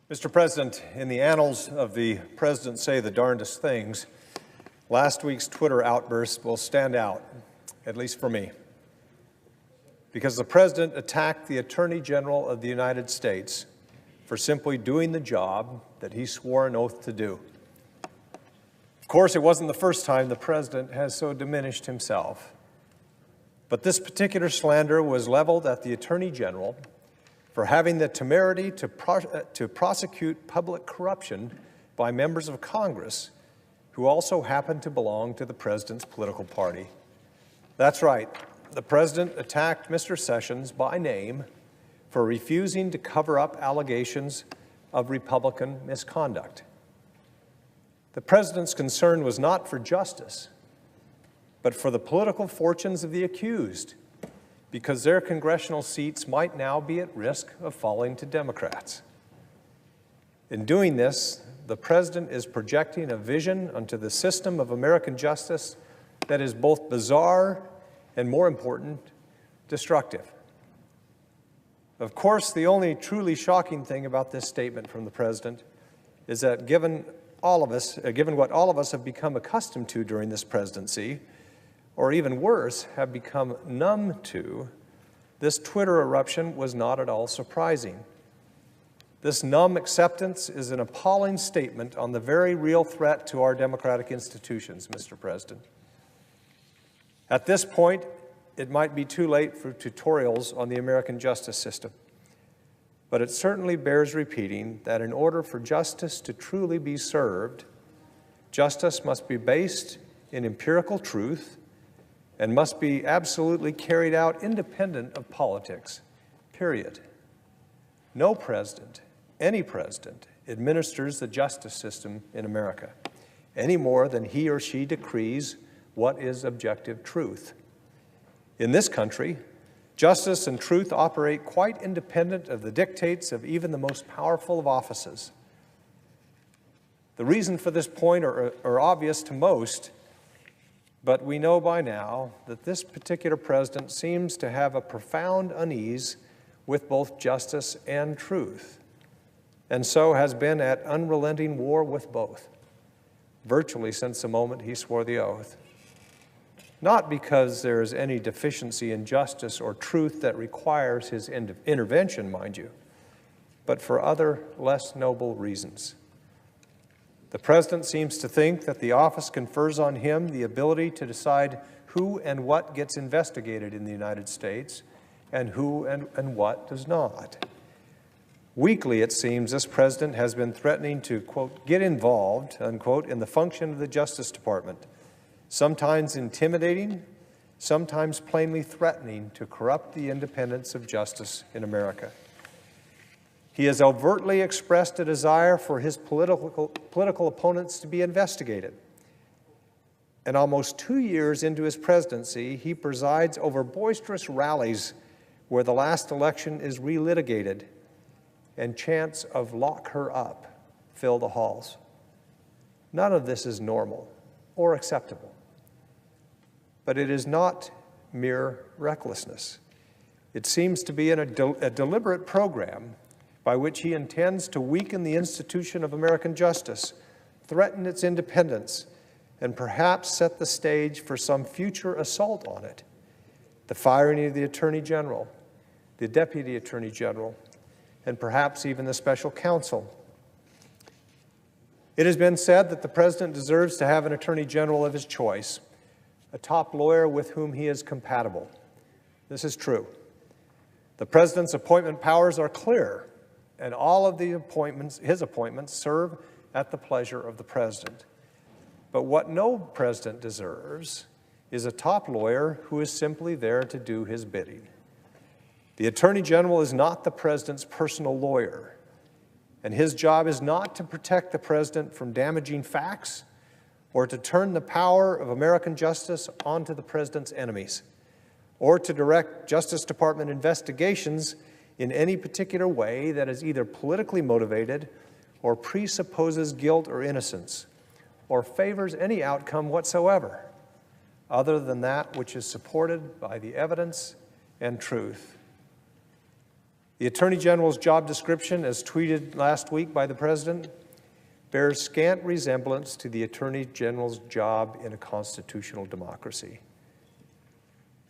Mr. President, in the annals of the President Say the Darndest Things, last week's Twitter outburst will stand out, at least for me, because the President attacked the Attorney General of the United States for simply doing the job that he swore an oath to do. Of course, it wasn't the first time the President has so diminished himself, but this particular slander was leveled at the Attorney General for having the temerity to prosecute public corruption by members of Congress who also happen to belong to the President's political party. That's right, the President attacked Mr. Sessions by name for refusing to cover up allegations of Republican misconduct. The President's concern was not for justice, but for the political fortunes of the accused, because their congressional seats might now be at risk of falling to Democrats. In doing this, the President is projecting a vision onto the system of American justice that is both bizarre and, more important, destructive. Of course, the only truly shocking thing about this statement from the President is that given what all of us have become accustomed to during this presidency, or even worse, have become numb to, this Twitter eruption was not at all surprising. This numb acceptance is an appalling statement on the very real threat to our democratic institutions, Mr. President. At this point, it might be too late for tutorials on the American justice system, but it certainly bears repeating that in order for justice to truly be served, justice must be based in empirical truth and must be absolutely carried out independent of politics, period. No president, any president, administers the justice system in America any more than he or she decrees what is objective truth. In this country, justice and truth operate quite independent of the dictates of even the most powerful of offices. The reason for this point are obvious to most, but we know by now that this particular president seems to have a profound unease with both justice and truth, and so has been at unrelenting war with both, virtually since the moment he swore the oath. Not because there is any deficiency in justice or truth that requires his intervention, mind you, but for other, less noble reasons. The President seems to think that the office confers on him the ability to decide who and what gets investigated in the United States and who and what does not. Weekly, it seems, this President has been threatening to, quote, get involved, unquote, in the function of the Justice Department, sometimes intimidating, sometimes plainly threatening to corrupt the independence of justice in America. He has overtly expressed a desire for his political opponents to be investigated. And almost 2 years into his presidency, he presides over boisterous rallies where the last election is relitigated and chants of lock her up fill the halls. None of this is normal or acceptable. But it is not mere recklessness. It seems to be a deliberate program by which he intends to weaken the institution of American justice, threaten its independence, and perhaps set the stage for some future assault on it. The firing of the Attorney General, the Deputy Attorney General, and perhaps even the Special Counsel. It has been said that the President deserves to have an Attorney General of his choice, a top lawyer with whom he is compatible. This is true. The President's appointment powers are clear, and all of his appointments serve at the pleasure of the President. But what no President deserves is a top lawyer who is simply there to do his bidding. The Attorney General is not the President's personal lawyer, and his job is not to protect the President from damaging facts or to turn the power of American justice onto the President's enemies, or to direct Justice Department investigations in any particular way that is either politically motivated or presupposes guilt or innocence, or favors any outcome whatsoever, other than that which is supported by the evidence and truth. The Attorney General's job description, as tweeted last week by the President, bears scant resemblance to the Attorney General's job in a constitutional democracy.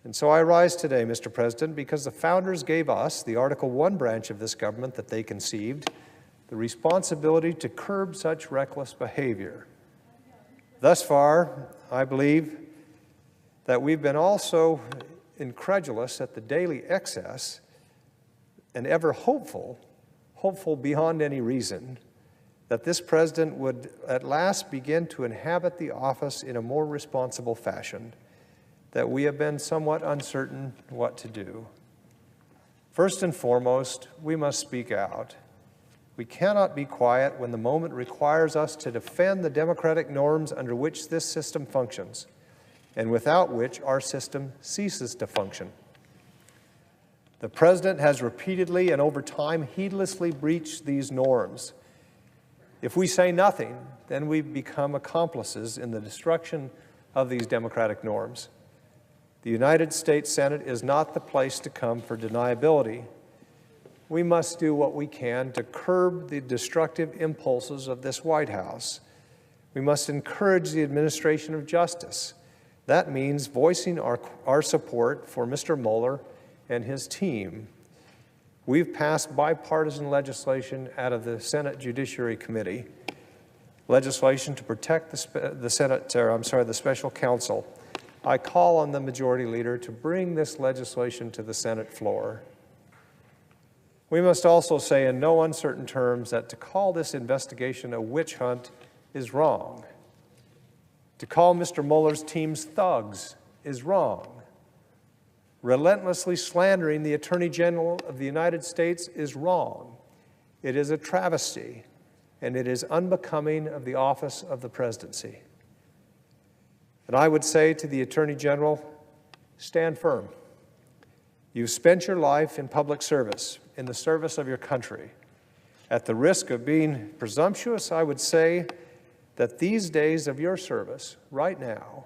And so I rise today, Mr. President, because the founders gave us, the Article I branch of this government that they conceived, the responsibility to curb such reckless behavior. Thus far, I believe that we've been also incredulous at the daily excess and ever hopeful beyond any reason, that this president would at last begin to inhabit the office in a more responsible fashion, that we have been somewhat uncertain what to do. First and foremost, we must speak out. We cannot be quiet when the moment requires us to defend the democratic norms under which this system functions, and without which our system ceases to function. The President has repeatedly and over time heedlessly breached these norms. If we say nothing, then we become accomplices in the destruction of these democratic norms. The United States Senate is not the place to come for deniability. We must do what we can to curb the destructive impulses of this White House. We must encourage the administration of justice. That means voicing our support for Mr. Mueller and his team. We've passed bipartisan legislation out of the Senate Judiciary Committee, legislation to protect the special counsel. I call on the Majority Leader to bring this legislation to the Senate floor. We must also say in no uncertain terms that to call this investigation a witch hunt is wrong. To call Mr. Mueller's teams thugs is wrong. Relentlessly slandering the Attorney General of the United States is wrong. It is a travesty, and it is unbecoming of the office of the presidency. And I would say to the Attorney General, stand firm. You've spent your life in public service, in the service of your country. At the risk of being presumptuous, I would say that these days of your service, right now,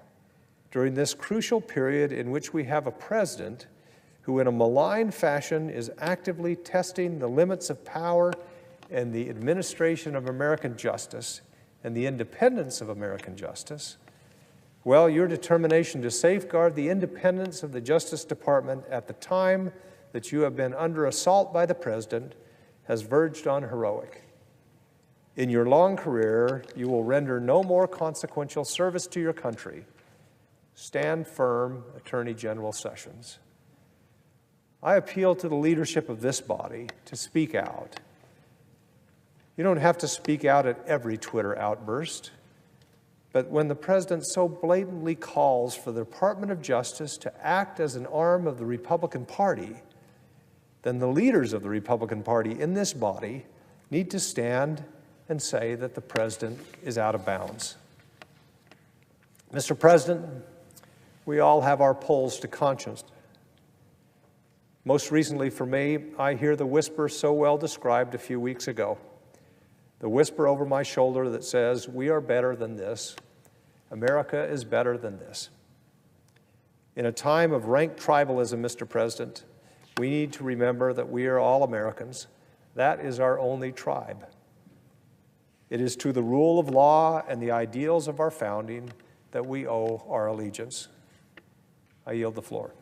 during this crucial period in which we have a president who in a malign fashion is actively testing the limits of power and the administration of American justice and the independence of American justice, well, your determination to safeguard the independence of the Justice Department at the time that you have been under assault by the President has verged on heroic. In your long career, you will render no more consequential service to your country. Stand firm, Attorney General Sessions. I appeal to the leadership of this body to speak out. You don't have to speak out at every Twitter outburst, but when the President so blatantly calls for the Department of Justice to act as an arm of the Republican Party, then the leaders of the Republican Party in this body need to stand and say that the President is out of bounds. Mr. President, we all have our polls to conscience. Most recently for me, I hear the whisper so well described a few weeks ago. The whisper over my shoulder that says, we are better than this. America is better than this. In a time of rank tribalism, Mr. President, we need to remember that we are all Americans. That is our only tribe. It is to the rule of law and the ideals of our founding that we owe our allegiance. I yield the floor.